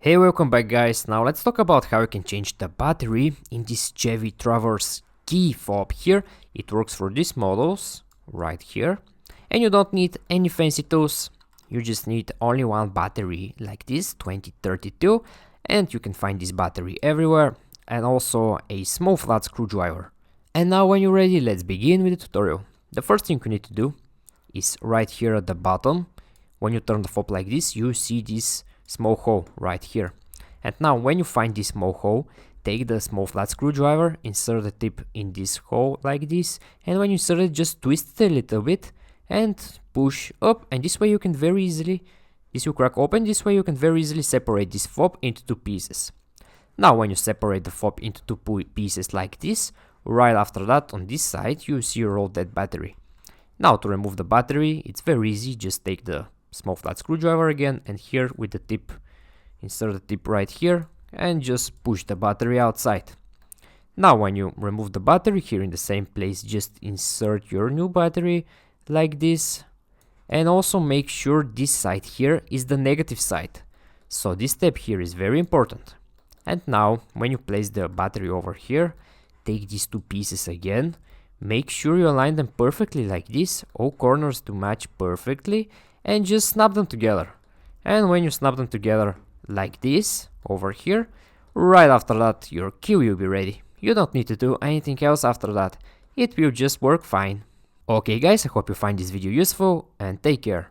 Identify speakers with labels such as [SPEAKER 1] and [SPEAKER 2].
[SPEAKER 1] Hey, welcome back guys. Now let's talk about how you can change the battery in this Chevy Traverse key fob here. It works for these models right here. And you don't need any fancy tools. You just need only one battery like this 2032, and you can find this battery everywhere, and also a small flat screwdriver. And now when you're ready, let's begin with the tutorial. The first thing you need to do is right here at the bottom. When you turn the fob like this, you see this small hole right here. And now when you find this small hole, take the small flat screwdriver, insert the tip in this hole like this, and when you insert it, just twist it a little bit and push up, and this way you can very easily, this will crack open, this way you can very easily separate this fob into two pieces. Now when you separate the fob into two pieces like this, right after that on this side you see your old dead battery. Now to remove the battery, it's very easy, just take the small flat screwdriver again, and here with the tip, insert the tip right here and just push the battery outside. Now when you remove the battery, here in the same place, just insert your new battery like this, and also make sure this side here is the negative side. So this step here is very important. And now when you place the battery over here, take these two pieces again, make sure you align them perfectly like this, all corners to match perfectly, and just snap them together. And when you snap them together like this over here, right after that your key will be ready. You don't need to do anything else after that, it will just work fine. Okay guys, I hope you find this video useful and take care.